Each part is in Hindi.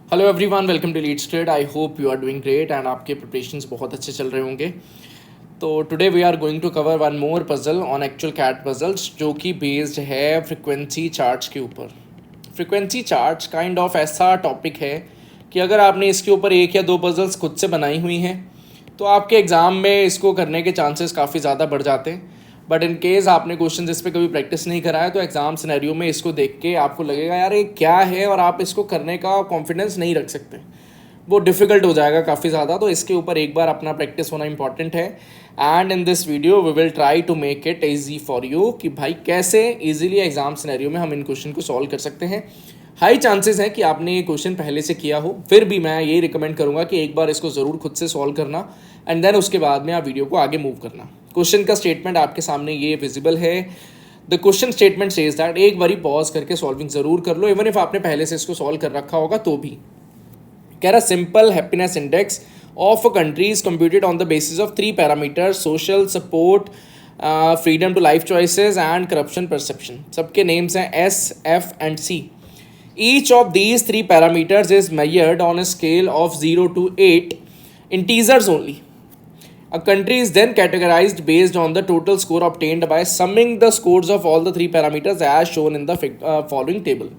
Hello everyone, welcome to Leads Trade. I hope you are doing great and आपके प्रिपरेशंस बहुत अच्छे चल रहे होंगे। तो today we are going to cover one more puzzle on actual CAT puzzles, जो कि बेस्ड है फ्रिक्वेंसी चार्ट्स के ऊपर। फ्रिक्वेंसी चार्ट्स काइंड ऑफ ऐसा टॉपिक है कि अगर आपने इसके ऊपर एक या दो पजल्स खुद से बनाई हुई हैं तो आपके एग्ज़ाम में इसको करने के चांसेस काफ़ी ज़्यादा बढ़ जाते हैं। बट इन केस आपने क्वेश्चन इस पर कभी प्रैक्टिस नहीं करा है तो एग्जाम सिनेरियो में इसको देख के आपको लगेगा यार ये क्या है, और आप इसको करने का कॉन्फिडेंस नहीं रख सकते, वो डिफ़िकल्ट हो जाएगा काफ़ी ज़्यादा। तो इसके ऊपर एक बार अपना प्रैक्टिस होना इंपॉर्टेंट है। And in this video we will try to make it easy for you कि भाई कैसे ईजिली एग्जाम सिनेरियो में हम इन क्वेश्चन को सॉल्व कर सकते हैं। हाई चांसेस हैं कि आपने ये क्वेश्चन पहले से किया हो, फिर भी मैं ये रिकमेंड करूंगा कि एक बार इसको ज़रूर खुद से सॉल्व करना एंड देन उसके बाद में आप वीडियो को आगे मूव करना। क्वेश्चन का स्टेटमेंट आपके सामने ये विजिबल है। The question statement says that, एक बारी पॉज करके सॉल्विंग ज़रूर कर लो, इवन इफ आपने पहले से इसको सॉल्व कर रखा होगा तो भी। कह रहा simple happiness index of a country is computed on the basis of 3 parameters: social support, freedom to life choices and corruption perception. सबके नेम्स हैं S, F and C. Each of these 3 parameters is measured on a scale of 0 to 8 integers only. A country is then categorized based on the total score obtained by summing the scores of all the 3 parameters as shown in the following table.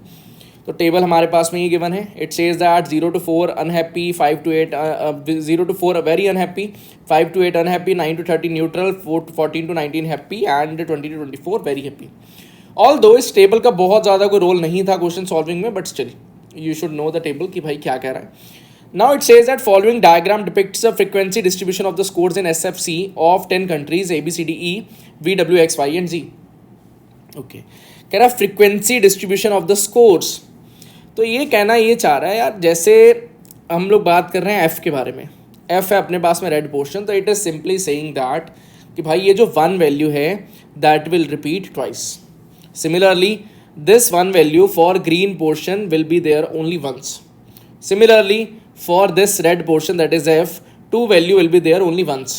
तो टेबल हमारे पास में ये गिवन है। It says that 0 to 4 unhappy, 5 to 8 0 to 4 very unhappy, 5 to 8 unhappy, 9 to 13 neutral, 14 to 19 happy and 20 to 24 very happy. All दो इस टेबल का बहुत ज़्यादा कोई रोल नहीं था क्वेश्चन सॉल्विंग में, but still you should know the table कि भाई क्या कह रहा है। Now it says that following diagram depicts the frequency distribution of the scores in SFC of 10 countries ABCDE VWXY and Z। Okay, कह रहा frequency distribution of the scores. तो ये कहना ये चाह रहा है यार, जैसे हम लोग बात कर रहे हैं एफ के बारे में, एफ है अपने पास में रेड पोर्शन, तो it is simply saying that कि भाई ये जो 1 वैल्यू है that will repeat twice. Similarly, this 1 value for green portion will be there only once. Similarly, for this red portion that is F, 2 value will be there only once.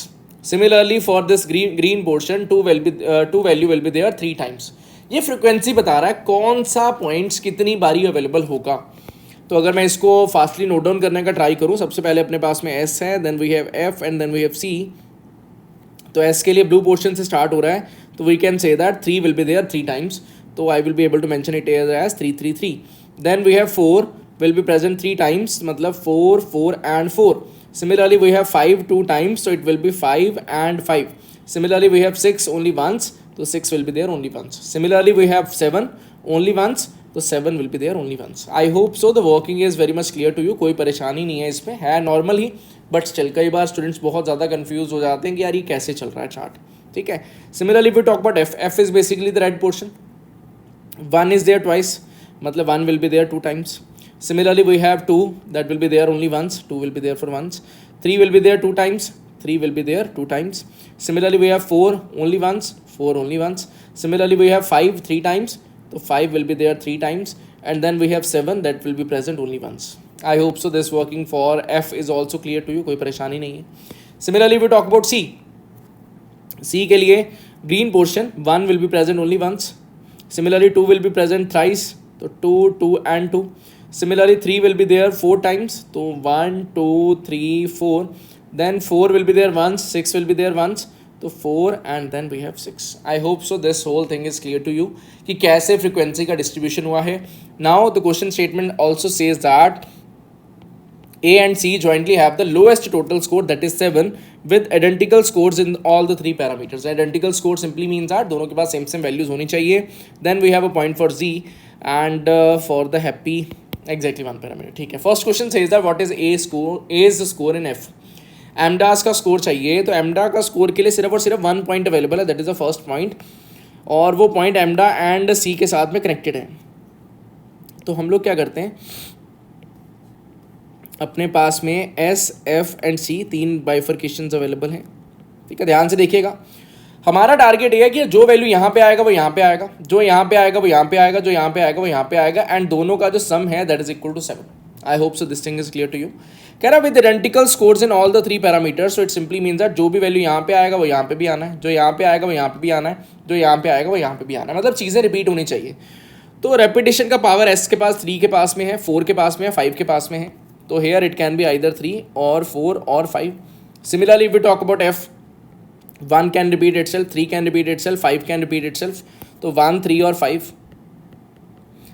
Similarly, for this green portion, 2 value will be there 3 times. ये फ्रिक्वेंसी बता रहा है कौन सा पॉइंट्स कितनी बारी अवेलेबल होगा। तो अगर मैं इसको फास्टली नोट डाउन करने का ट्राई करूँ, सबसे पहले अपने पास में S है, then we have F and then we have C। तो S के लिए ब्लू पोर्शन से स्टार्ट हो रहा है, तो we can say that 3 will be there 3 times, तो I will be able to mention it as 3 3 3। Then we have 4 will be present 3 times, मतलब 4 4 and 4। Similarly we have 5 2 times, so it will be 5 and 5. Similarly we have 6 only once, so 6 will be there only once. Similarly we have 7 only once, तो 7 will be there only once. I hope so the working is very much clear to you. कोई परेशानी नहीं है इसमें, है नॉर्मल ही, बट स्टिल कई बार स्टूडेंट्स बहुत ज़्यादा कंफ्यूज हो जाते हैं कि यार ये कैसे चल रहा है चार्ट। ठीक है। Similarly we talk about F, F is basically the red portion, 1 is there twice, मतलब 1 will be there 2 times. Similarly we have 2 that will be there only once, 2 will be there for once. 3 will be there 2 times, 3 will be there 2 times. Similarly we have 4 only once, 4 only once. Similarly we have 5 3 times, so 5 will be there 3 times, and then we have 7 that will be present only once. I hope so this working for F is also clear to you, कोई परेशानी नहीं है। Similarly we talk about C. C के लिए green portion 1 will be present only once. Similarly 2 will be present thrice, so 2 2 and 2. Similarly 3 will be there 4 times, so 1 2 3 4. Then 4 will be there once, 6 will be there once, so 4 and then we have 6. I hope so this whole thing is clear to you कि कैसे फ्रीक्वेंसी का डिस्ट्रीब्यूशन हुआ है। Now the question statement also says that A and C jointly have the lowest total score, that is 7, with identical scores in all the 3 parameters. Identical score simply means that दोनों के पास सेम सेम वैल्यूज होनी चाहिए। Then we have a point for Z and for the happy exactly 1 parameter। ठीक है। First question says that what is A's score in F। एमडास का स्कोर चाहिए, तो एमडा का स्कोर के लिए सिर्फ और सिर्फ 1 पॉइंट अवेलेबल है, that is the first point, और वो पॉइंट एमडा एंड सी के साथ में कनेक्टेड है। तो हम लोग क्या करते हैं, अपने पास में S F and C 3 bifurcations available हैं। ठीक है, ध्यान से देखिएगा। हमारा टारगेट ये है कि जो वैल्यू यहाँ पे आएगा वो यहाँ पे आएगा, जो यहाँ पे आएगा वो यहाँ पे आएगा, जो यहाँ पे आएगा वो यहाँ पे आएगा, एंड दोनों का जो सम है that is equal to 7। I hope so this thing is clear to you. कह रहा with identical scores in all the 3 parameters, so it simply means that जो भी वैल्यू यहाँ पे आएगा वो यहाँ पे भी आना है, जो यहाँ पे आएगा वो यहाँ पे भी आना है, जो यहाँ पे आएगा वो यहाँ पे भी आना है, मतलब चीज़ें रिपीट होनी चाहिए। तो रेपिटेशन का पावर एस के पास 3 के पास में है, 4 के पास में है, 5 के पास में है, तो here it can be either 3 और 4 और 5. Similarly we talk about F, 1 can repeat itself, 3 can repeat itself, 5 can repeat itself, तो 1, 3 और 5.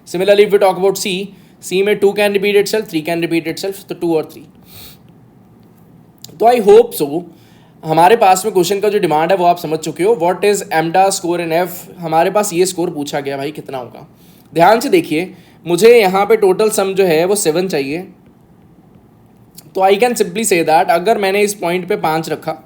Similarly we talk about C, C में 2 can repeat itself, 3 can repeat itself, तो 2 और 3. तो आई होप सो हमारे पास में क्वेश्चन का जो डिमांड है वो आप समझ चुके हो. व्हाट इज एमडा स्कोर इन एफ, हमारे पास ये स्कोर पूछा गया भाई कितना होगा. ध्यान से देखिए, मुझे यहाँ पे टोटल सम जो है वो 7 चाहिए. तो I can simply say that अगर मैंने इस पॉइंट पे 5 रखा,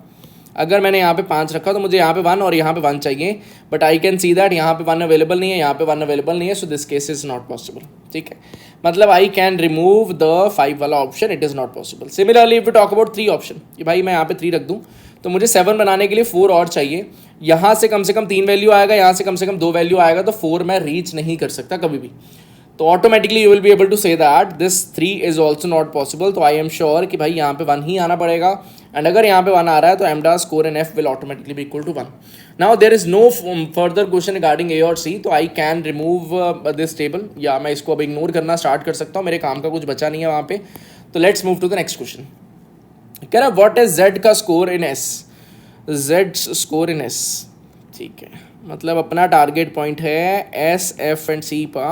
अगर मैंने यहाँ पे 5 रखा तो मुझे यहाँ पे 1 और यहाँ पे 1 चाहिए. But I can see that यहाँ पे 1 अवेलेबल नहीं है, यहाँ पे 1 अवेलेबल नहीं है, so this case is not possible. ठीक है, मतलब आई कैन रिमूव द 5 वाला option, it is not possible. Similarly if you talk about 3 option, कि भाई मैं यहाँ पे 3 रख दूँ तो मुझे 7 बनाने के लिए 4 और चाहिए. यहाँ से कम 3 वैल्यू आएगा, यहाँ से कम 2 वैल्यू आएगा, तो 4 मैं रीच नहीं कर सकता कभी भी. तो automatically you will be able to say that this 3 is also not possible. तो आई एम श्योर कि भाई यहाँ पे 1 ही आना पड़ेगा. एंड अगर यहाँ पे 1 आ रहा है तो एमडा score in F will automatically be equal to 1. Now there is no further question regarding A और सी, तो I can remove this table, या मैं इसको अब इग्नोर करना स्टार्ट कर सकता हूँ, मेरे काम का कुछ बचा नहीं है वहाँ पे. तो let's move to the next question. कह रहा व्हाट इज जेड का score in S, Z score in S. ठीक है, मतलब अपना टारगेट पॉइंट है एस, एफ एंड सी का.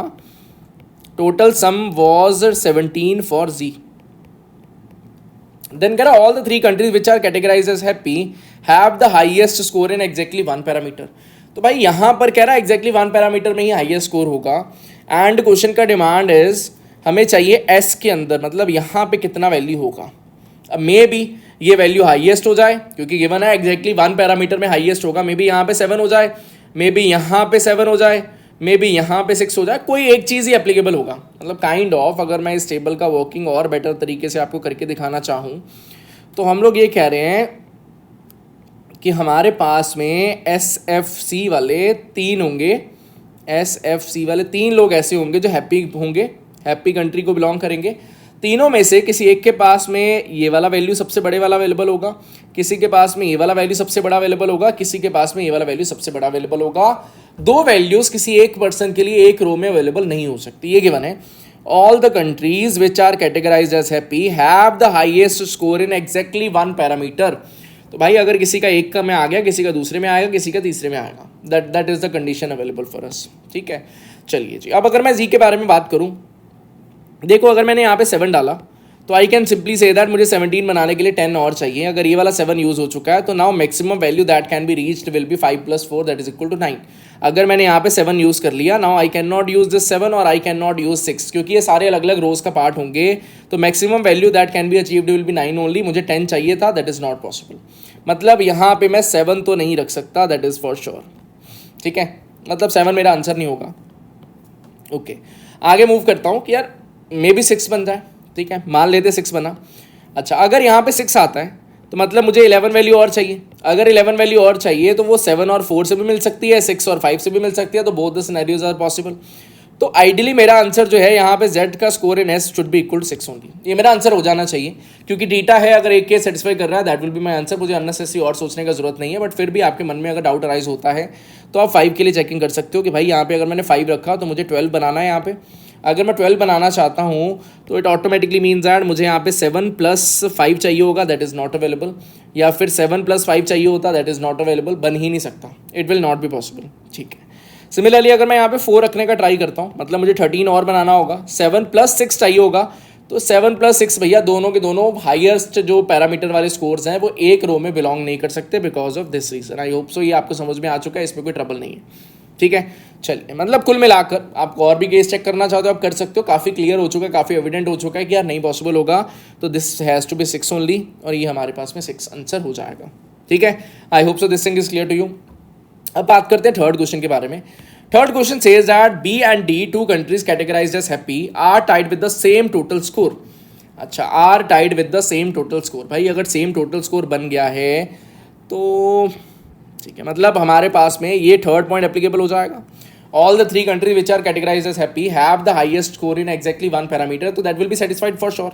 Total sum was 17 for G. Then कह रहा all the 3 countries which are categorised as happy have the highest score in exactly 1 parameter. तो भाई यहाँ पर कह रहा है एग्जैक्टली 1 पैरामीटर में ही हाईएस्ट स्कोर होगा. एंड क्वेश्चन का डिमांड इज हमें चाहिए एस के अंदर, मतलब यहाँ पे कितना वैल्यू होगा. अब मे बी ये वैल्यू हाईएस्ट हो जाए, क्योंकि गिवन है एग्जैक्टली 1 पैरामीटर में हाईएस्ट होगा. मे बी यहाँ पे 7 हो जाए, मे बी यहाँ पे 7 हो जाए, मे बी यहाँ पे 6 हो जाए, कोई एक चीज़ ही एप्लीकेबल होगा. मतलब काइंड ऑफ अगर मैं इस टेबल का वर्किंग और बेटर तरीके से आपको करके दिखाना चाहूँ तो हम लोग ये कह रहे हैं कि हमारे पास में एस एफ सी वाले 3 होंगे. एस एफ सी वाले 3 लोग ऐसे होंगे जो हैप्पी होंगे, हैप्पी कंट्री को बिलोंग करेंगे. तीनों में से किसी एक के पास में ये वाला वैल्यू सबसे बड़े वाला अवेलेबल होगा, किसी के पास में ये वाला वैल्यू सबसे बड़ा अवेलेबल होगा, किसी के पास में ये वाला वैल्यू सबसे बड़ा अवेलेबल होगा. 2 वैल्यूज़ किसी एक पर्सन के लिए एक रो में अवेलेबल नहीं हो सकती. ये गिवन है. All the countries which are categorised as happy have the highest score in exactly 1 parameter. तो भाई अगर किसी का एक का में आ गया, किसी का दूसरे में आएगा, किसी का तीसरे में आएगा, that is the condition available for us. ठीक है, चलिए जी. अब अगर मैं जी के बारे में बात करूँ, देखो अगर मैंने यहाँ पे 7 डाला तो I can simply say that मुझे 17 बनाने के लिए 10 और चाहिए. अगर ये वाला 7 यूज़ हो चुका है तो now maximum value that can be reached will be 5 + 4 that is equal to 9. अगर मैंने यहाँ पे 7 यूज़ कर लिया, now I can not use this 7 और आई कैन नॉट यूज़ 6, क्योंकि ये सारे अलग अलग रोज का पार्ट होंगे. तो maximum value that can be achieved will be 9 only. मुझे 10 चाहिए था, दैट इज़ नॉट पॉसिबल. मतलब यहाँ पे मैं 7 तो नहीं रख सकता, दैट इज़ फॉर श्योर. ठीक है, मतलब 7 मेरा आंसर नहीं होगा. ओके, आगे मूव करता हूँ कि यार मे बी 6 बन जाए. ठीक है, मान लेते 6 बना. अच्छा, अगर यहाँ पे 6 आता है तो मतलब मुझे 11 वैल्यू और चाहिए. अगर 11 वैल्यू और चाहिए तो वो 7 और 4 से भी मिल सकती है, 6 और 5 से भी मिल सकती है. तो both the scenarios are possible. तो आइडियली मेरा आंसर जो है यहाँ पे जेड का score in S should be equal to 6 only. ये मेरा आंसर हो जाना चाहिए, क्योंकि डीटा है. अगर एक केस सेटिस्फाई कर रहा है that will be my answer. मुझे अननेसेसरी और सोचने का जरूरत नहीं है. बट फिर भी आपके मन में अगर डाउट अराइज होता है तो आप 5 के लिए चेकिंग कर सकते हो कि भाई यहाँ पे अगर मैंने 5 रखा तो मुझे 12 बनाना है. यहाँ पे अगर मैं 12 बनाना चाहता हूँ तो इट ऑटोमेटिकली मीन्स दैट मुझे यहाँ पे 7 + 5 चाहिए होगा, दैट इज़ नॉट अवेलेबल. या फिर 7 + 5 चाहिए होता, दैट इज़ नॉट अवेलेबल. बन ही नहीं सकता, it will not be possible. ठीक है, सिमिलरली अगर मैं यहाँ पे 4 रखने का ट्राई करता हूँ, मतलब मुझे 13 और बनाना होगा. 7 + 6 चाहिए होगा, तो 7 + 6 भैया दोनों के दोनों हाईएस्ट जो पैरामीटर वाले स्कोर्स हैं वो एक रो में बिलोंग नहीं कर सकते because of this reason. I hope so ये आपको समझ में आ चुका है, इसमें कोई ट्रबल नहीं है. ठीक है, चलिए. मतलब कुल मिलाकर आपको और भी केस चेक करना चाहते हो आप कर सकते हो. काफ़ी क्लियर हो चुका है, काफ़ी एविडेंट हो चुका है कि यार नहीं पॉसिबल होगा. तो this has to be 6 only, और ये हमारे पास में 6 आंसर हो जाएगा. ठीक है, I hope so this thing is clear to you. अब बात करते हैं थर्ड क्वेश्चन के बारे में. Third question says that B and D, 2 countries categorized as happy, are tied with the same total score. अच्छा, are tied with the same total score. भाई अगर सेम टोटल स्कोर बन गया है तो ठीक है, मतलब हमारे पास में ये थर्ड पॉइंट एप्लीकेबल हो जाएगा. All the 3 countries which are categorised as happy have the highest score in exactly 1 parameter, तो that will be satisfied for sure.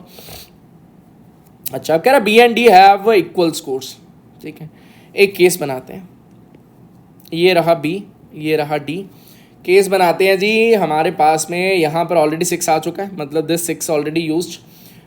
अच्छा, अब कह रहा B and D have equal scores. ठीक है, एक केस बनाते हैं. ये रहा बी, ये रहा डी. केस बनाते हैं जी। हमारे पास में यहाँ पर ऑलरेडी 6 आ चुका है, मतलब दिस 6 ऑलरेडी यूज्ड।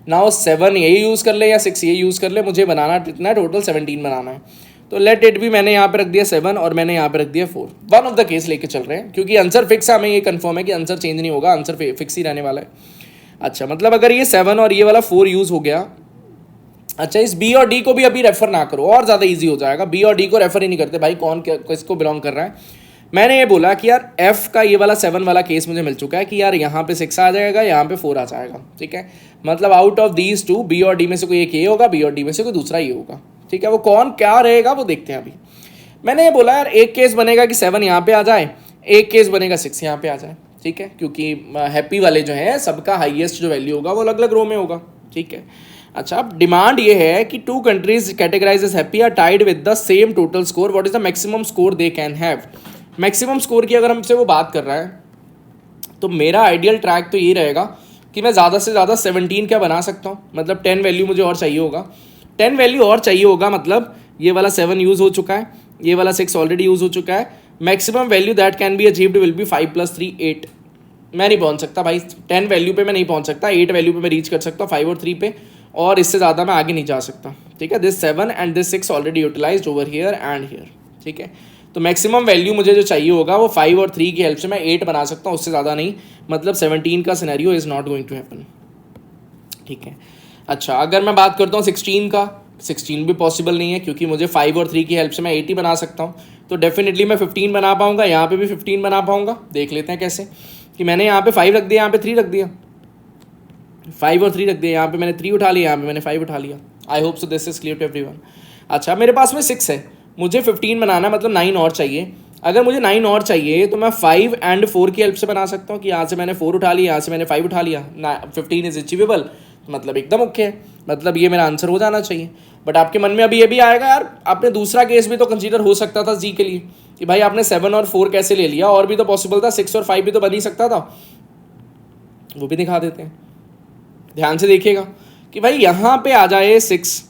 नाउ 7 ये यूज़ कर ले या 6 ये यूज़ कर ले, मुझे बनाना कितना है, टोटल 17 बनाना है। तो लेट इट भी, मैंने यहाँ पे रख दिया 7 और मैंने यहाँ पे रख दिया 4। वन ऑफ द केस लेके चल रहे हैं, क्योंकि आंसर फिक्स है, हमें ये कंफर्म है कि आंसर चेंज नहीं होगा, आंसर फिक्स ही रहने वाला है। अच्छा, मतलब अगर ये 7 और ये वाला 4 यूज़ हो गया। अच्छा, इस बी और डी को भी अभी रेफर ना करो, और ज़्यादा ईजी हो जाएगा। बी और डी को रेफर ही नहीं करते भाई, कौन किसको बिलोंग कर रहा है। मैंने ये बोला कि यार एफ का ये वाला 7 वाला केस मुझे मिल चुका है कि यार यहाँ पे 6 आ जाएगा, यहाँ पे 4 आ जाएगा, ठीक है। मतलब out of these two, B और डी में से कोई एक ये होगा, बी और डी में से कोई दूसरा ये होगा, ठीक है। वो कौन क्या रहेगा वो देखते हैं अभी। मैंने ये बोला यार एक केस बनेगा कि 7 यहाँ पे आ जाए, एक केस बनेगा 6 यहाँ पे आ जाए, ठीक है, क्योंकि हैप्पी वाले जो है सबका हाईएस्ट जो वैल्यू होगा वो अलग अलग रो में होगा, ठीक है। अच्छा, अब डिमांड ये है कि 2 countries categorise as happy are tied with the same total score, what is the maximum score they can have. Maximum score की अगर हमसे वो बात कर रहा है तो मेरा आइडियल ट्रैक तो ये रहेगा कि मैं ज़्यादा से ज़्यादा 17 क्या बना सकता हूँ, मतलब 10 वैल्यू मुझे और चाहिए होगा। 10 वैल्यू और चाहिए होगा, मतलब ये वाला 7 यूज़ हो चुका है, ये वाला 6 ऑलरेडी यूज़ हो चुका है। Maximum value that can be achieved will be 5 + 3 8। मैं नहीं पहुँच सकता भाई, 10 वैल्यू पे मैं नहीं पहुँच सकता, 8 वैल्यू पे मैं रीच कर सकता हूँ, 5 और 3 पे, और इससे ज़्यादा मैं आगे नहीं जा सकता, ठीक है। This 7 and this 6 already utilised over here and here, ठीक है। तो मैक्सिमम वैल्यू मुझे जो चाहिए होगा वो 5 और 3 की हेल्प से मैं 8 बना सकता हूँ, उससे ज़्यादा नहीं। मतलब 17 का scenario is not going to happen, ठीक है। अच्छा, अगर मैं बात करता हूँ 16 का, 16 भी पॉसिबल नहीं है, क्योंकि मुझे 5 और 3 की हेल्प से मैं 8 ही बना सकता हूँ। तो डेफिनेटली मैं 15 बना पाऊँगा, यहाँ पे भी 15 बना पाऊँगा। देख लेते हैं कैसे, कि मैंने यहाँ पे 5 रख दिया, यहाँ पे 3 रख दिया, 5 और 3 रख दिया, यहाँ पे मैंने 3 उठा लिया, यहाँ पे मैंने 5 उठा लिया। I hope so this is clear to everyone. अच्छा, मेरे पास में 6 है, मुझे 15 बनाना है, मतलब 9 और चाहिए। अगर मुझे 9 और चाहिए तो मैं 5 एंड 4 की हेल्प से बना सकता हूँ, कि यहाँ से मैंने 4 उठा लिया, यहाँ से मैंने 5 उठा लिया, 15 इज अचीवेबल, मतलब एकदम ओके है, मतलब ये मेरा आंसर हो जाना चाहिए। बट आपके मन में अभी ये भी आएगा यार, आपने दूसरा केस भी तो कंसीडर हो सकता था जी के लिए, कि भाई आपने 7 और 4 कैसे ले लिया, और भी तो पॉसिबल था, 6 और 5 भी तो बन ही सकता था। वो भी दिखा देते हैं, ध्यान से देखिएगा कि भाई यहाँ पे आ जाए 6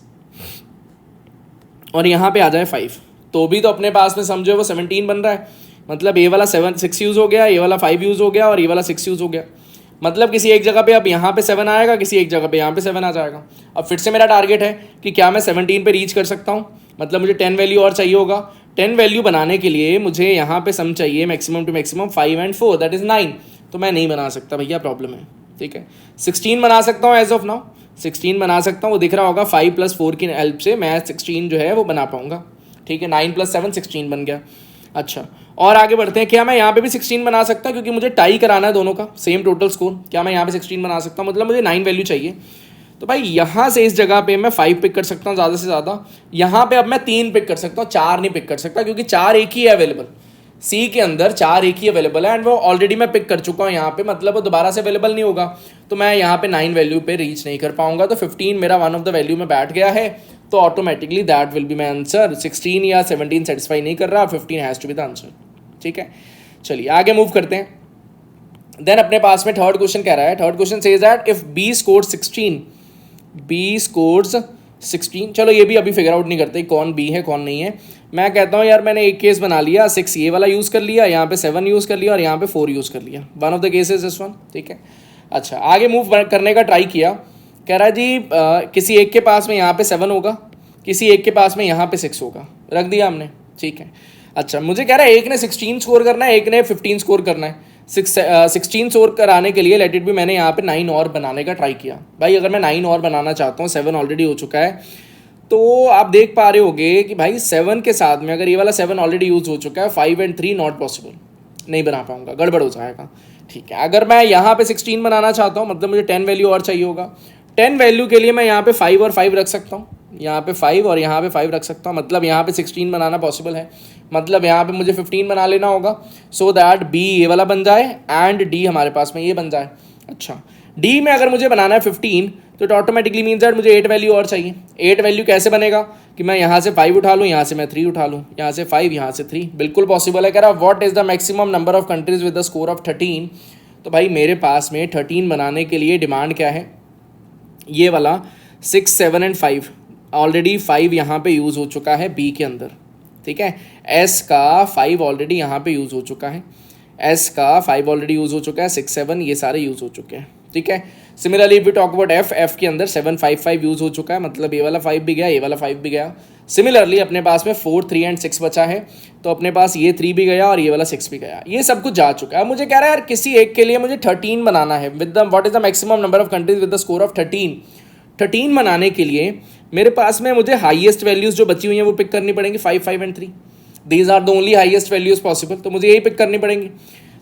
और यहाँ पे आ जाए 5, तो भी तो अपने पास में समझो वो 17 बन रहा है। मतलब ये वाला 6 यूज़ हो गया, ये वाला 5 यूज़ हो गया, और ये वाला 6 यूज़ हो गया। मतलब किसी एक जगह पे अब यहाँ पे 7 आएगा, किसी एक जगह पे यहाँ पे 7 आ जाएगा। अब फिर से मेरा टारगेट है कि क्या मैं 17 पे रीच कर सकता हूँ, मतलब मुझे 10 वैल्यू और चाहिए होगा। 10 वैल्यू बनाने के लिए मुझे यहाँ पे सम चाहिए maximum to maximum 5 and 4, that is 9। तो मैं नहीं बना सकता भैया, प्रॉब्लम है, ठीक है। 16 बना सकता हूँ एज ऑफ नाउ, 16 बना सकता हूँ, वो दिख रहा होगा। 5 + 4 की हेल्प से मैं 16 जो है वो बना पाऊँगा, ठीक है। 9 + 7 16 बन गया। अच्छा, और आगे बढ़ते हैं, क्या मैं यहाँ पे भी 16 बना सकता हूँ, क्योंकि मुझे टाई कराना है दोनों का, सेम टोटल स्कोर। क्या मैं यहाँ पे 16 बना सकता हूँ, मतलब मुझे 9 वैल्यू चाहिए। तो भाई यहाँ से इस जगह पे मैं 5 पिक कर सकता हूँ ज़्यादा से ज़्यादा। यहाँ पे अब मैं 3 पिक कर सकता हूँ, 4 नहीं पिक कर सकता, क्योंकि 4 एक ही है अवेलेबल, सी के अंदर 4 एक ही अवेलेबल है, एंड वो ऑलरेडी मैं पिक कर चुका हूँ यहाँ पे, मतलब वो दोबारा से अवेलेबल नहीं होगा। तो मैं यहाँ पे 9 वैल्यू पे रीच नहीं कर पाऊंगा। तो 15 मेरा वन ऑफ द वैल्यू में बैठ गया है, तो automatically that will be my answer. 16 या 17 सेटिस्फाई नहीं कर रहा, 15 has to be the answer, ठीक है। चलिए आगे मूव करते हैं। देन अपने पास में थर्ड क्वेश्चन कह रहा है, third question says that if B scores 16, B scores 16, चलो ये भी अभी फिगर आउट नहीं करते कौन बी है कौन नहीं है। मैं कहता हूँ यार मैंने एक केस बना लिया, 6 ये वाला यूज़ कर लिया, यहाँ पे 7 यूज़ कर लिया, और यहाँ पे 4 यूज़ कर लिया। One of the cases this one, ठीक है। अच्छा, आगे मूव करने का ट्राई किया। कह रहा है जी किसी एक के पास में यहाँ पे 7 होगा, किसी एक के पास में यहाँ पे 6 होगा, रख दिया हमने, ठीक है। अच्छा, मुझे कह रहा है एक ने 16 स्कोर करना है, एक ने 15 स्कोर करना है। 16 स्कोर कराने के लिए लेट इट भी मैंने यहाँ पे 9 और बनाने का ट्राई किया। भाई अगर मैं 9 और बनाना चाहता हूँ, 7 ऑलरेडी हो चुका है, तो आप देख पा रहे होगे कि भाई 7 के साथ में अगर ये वाला 7 ऑलरेडी यूज़ हो चुका है, 5 एंड 3 नॉट पॉसिबल, नहीं बना पाऊंगा, गड़बड़ हो जाएगा, ठीक है। अगर मैं यहाँ पे 16 बनाना चाहता हूँ, मतलब मुझे 10 वैल्यू और चाहिए होगा। 10 वैल्यू के लिए मैं यहाँ पे 5 और 5 रख सकता हूँ, यहाँ पे 5 और यहाँ पे 5 रख सकता हूँ, मतलब यहाँ पे 16 बनाना पॉसिबल है। मतलब यहाँ पे मुझे 15 बना लेना होगा, सो दैट बी ये वाला बन जाए एंड डी हमारे पास में ये बन जाए। अच्छा, डी में अगर मुझे बनाना है 15, तो इट ऑटोमेटिकली मीन्स दैट मुझे 8 वैल्यू और चाहिए। 8 वैल्यू कैसे बनेगा कि मैं यहाँ से 5 उठा लूँ, यहाँ से मैं 3 उठा लूँ, यहाँ से 5, यहाँ से 3, बिल्कुल पॉसिबल है। कह रहा what is the maximum number of countries with the score of 13। तो भाई मेरे पास में 13 बनाने के लिए डिमांड क्या है, ये वाला 6, 7 एंड 5। ऑलरेडी 5 यहाँ पे यूज़ हो चुका है बी के अंदर, ठीक है। एस का 5 ऑलरेडी यहाँ पे यूज़ हो चुका है। एस का 5 ऑलरेडी यूज़ हो चुका है, 6 7 ये सारे यूज़ हो चुके हैं, ठीक है। Similarly we talk about F के अंदर 7 5 5 यूज़ हो चुका है, मतलब ये वाला 5 भी गया, ये वाला 5 भी गया। सिमिलरली अपने पास में 4 3 एंड 6 बचा है, तो अपने पास ये 3 भी गया और ये वाला 6 भी गया, ये सब कुछ जा चुका है। अब मुझे कह रहा है यार किसी एक के लिए मुझे 13 बनाना है with the what is the maximum number of countries with the score of 13 बनाने के लिए मेरे पास में मुझे हाईएस्ट वैल्यूज जो बची हुई हैं वो पिक करनी पड़ेंगी, 5 5 and 3। These are the only highest values possible, तो मुझे यही पिक करनी पड़ेंगी।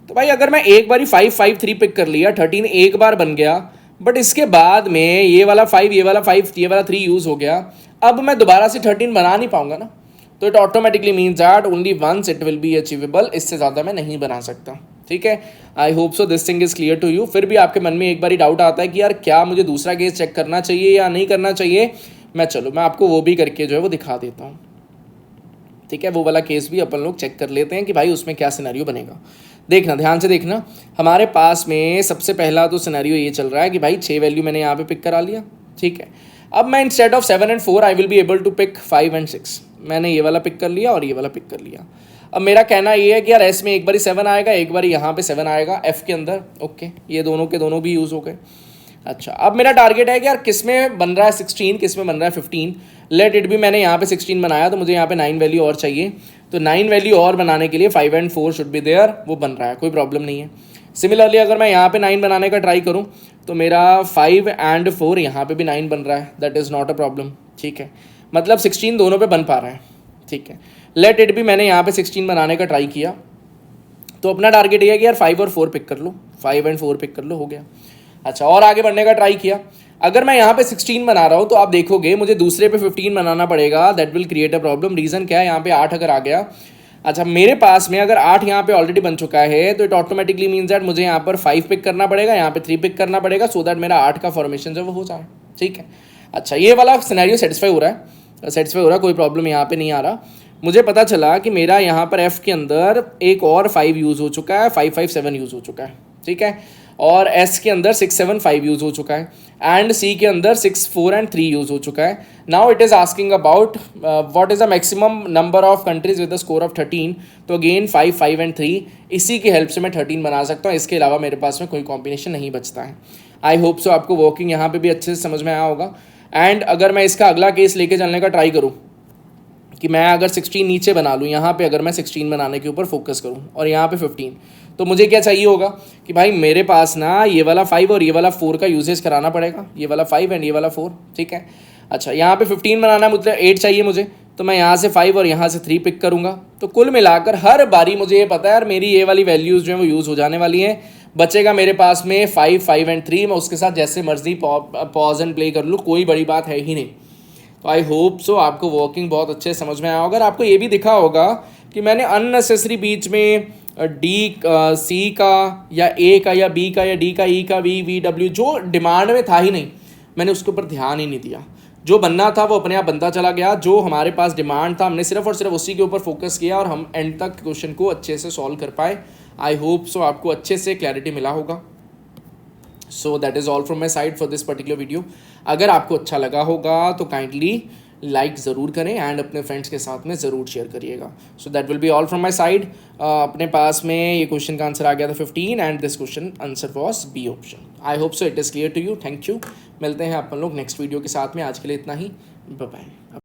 तो भाई अगर मैं एक बार 5 5 3 पिक कर लिया, 13 एक बार बन गया, बट इसके बाद में ये वाला 5 ये वाला 5 ये वाला 3 यूज़ हो गया, अब मैं दोबारा से 13 बना नहीं पाऊंगा ना। तो it automatically means that only once it will be achievable, इससे ज़्यादा मैं नहीं बना सकता, ठीक है। I hope so this thing is clear to you. फिर भी आपके मन में एक बार डाउट आता है कि यार क्या मुझे दूसरा केस चेक करना चाहिए या नहीं करना चाहिए, मैं आपको वो भी करके जो है वो दिखा देता हूँ, ठीक है। वो वाला केस भी अपन लोग चेक कर लेते हैं कि भाई उसमें क्या सिनेरियो बनेगा। देखना, ध्यान से देखना, हमारे पास में सबसे पहला तो सिनेरियो ये चल रहा है कि भाई 6 वैल्यू मैंने यहाँ पे पिक करा लिया, ठीक है। अब मैं instead of 7 and 4 I will be able to pick 5 and 6। मैंने ये वाला पिक कर लिया और ये वाला पिक कर लिया। अब मेरा कहना ये है कि यार एस में एक बारी 7 आएगा, एक बारी यहाँ पे 7 आएगा एफ के अंदर, ओके। ये दोनों के दोनों भी यूज़ हो गए। अच्छा, अब मेरा टारगेट है कि यार किस में बन रहा है 16, किस में बन रहा है 15। लेट इट भी, मैंने यहाँ पे 16 बनाया तो मुझे यहाँ पे 9 वैल्यू और चाहिए, तो 9 वैल्यू और बनाने के लिए 5 एंड 4 शुड बी देयर, वो बन रहा है, कोई प्रॉब्लम नहीं है। सिमिलरली अगर मैं यहाँ पे 9 बनाने का ट्राई करूँ तो मेरा 5 एंड 4 यहाँ पे भी 9 बन रहा है, that is not a problem, ठीक है। मतलब 16 दोनों पे बन पा रहा है, ठीक है। लेट इट भी, मैंने यहाँ पे 16 बनाने का ट्राई किया, तो अपना टारगेट ये है कि यार 5 और 4 पिक कर लो, 5 एंड 4 पिक कर लो, हो गया। अच्छा, और आगे बढ़ने का ट्राई किया, अगर मैं यहाँ पे 16 बना रहा हूँ तो आप देखोगे मुझे दूसरे पे 15 बनाना पड़ेगा, that will create a problem. Reason क्या है, यहाँ पे 8 अगर आ गया, अच्छा मेरे पास में अगर 8 यहाँ पे ऑलरेडी बन चुका है तो इट ऑटोमेटिकली मीन्स दैट मुझे यहाँ पर 5 पिक करना पड़ेगा, यहाँ पे 3 पिक करना पड़ेगा, सो दैट मेरा 8 का फॉर्मेशन जो वो हो जाए, ठीक है। अच्छा, ये वाला सिनेरियो सेटिस्फाई हो रहा है, कोई प्रॉब्लम यहाँ पे नहीं आ रहा। मुझे पता चला कि मेरा यहाँ पर एफ के अंदर एक और 5 यूज़ हो चुका है, 5 5 7 यूज़ हो चुका है, ठीक है। और एस के अंदर 6 7 5 यूज़ हो चुका है, एंड सी के अंदर 6 4 एंड 3 यूज़ हो चुका है। Now it is asking about what is the maximum number of countries with the score of 13। तो अगेन 5 5 एंड 3, इसी की हेल्प से मैं 13 बना सकता हूँ, इसके अलावा मेरे पास में कोई कॉम्बिनेशन नहीं बचता है। आई होप सो आपको वर्किंग यहाँ पे भी अच्छे से समझ में आया होगा। एंड अगर मैं इसका अगला केस लेके चलने का ट्राई करूँ कि मैं अगर 16 नीचे बना लूँ, यहाँ पे अगर मैं 16 बनाने के ऊपर फोकस करूँ और यहाँ पे 15, तो मुझे क्या चाहिए होगा कि भाई मेरे पास ना ये वाला 5 और ये वाला 4 का यूजेज कराना पड़ेगा, ये वाला 5 एंड ये वाला 4, ठीक है। अच्छा, यहाँ पे 15 बनाना मतलब 8 चाहिए मुझे, तो मैं यहाँ से 5 और यहाँ से 3 पिक करूँगा। तो कुल मिलाकर हर बारी मुझे ये पता है यार मेरी ये वाली वैल्यूज़ जो है वो यूज़ हो जाने वाली हैं। बचेगा मेरे पास में 5 5 एंड 3, मैं उसके साथ जैसे मर्जी पॉज एंड प्ले कर लूँ, कोई बड़ी बात है ही नहीं। तो आई होप सो आपको वर्किंग बहुत अच्छे से समझ में आया होगा। आपको ये भी दिखा होगा कि मैंने अननेसेसरी बीच में डी सी का या ए का या बी का या डी का ई का वी डब्ल्यू जो डिमांड में था ही नहीं, मैंने उसके ऊपर ध्यान ही नहीं दिया। जो बनना था वो अपने आप बनता चला गया, जो हमारे पास डिमांड था हमने सिर्फ और सिर्फ उसी के ऊपर फोकस किया और हम एंड तक क्वेश्चन को अच्छे से सॉल्व कर पाए। आई होप सो आपको अच्छे से क्लैरिटी मिला होगा। So that is all from my side for this particular video. अगर आपको अच्छा लगा होगा तो काइंडली लाइक ज़रूर करें एंड अपने फ्रेंड्स के साथ में ज़रूर शेयर करिएगा। So that will be all from my side. अपने पास में ये क्वेश्चन का आंसर आ गया था 15 and this question answer was B option. I hope so it is clear to you. Thank you. मिलते हैं अपन लोग नेक्स्ट वीडियो के साथ में। आज के लिए इतना ही, बाय बाय।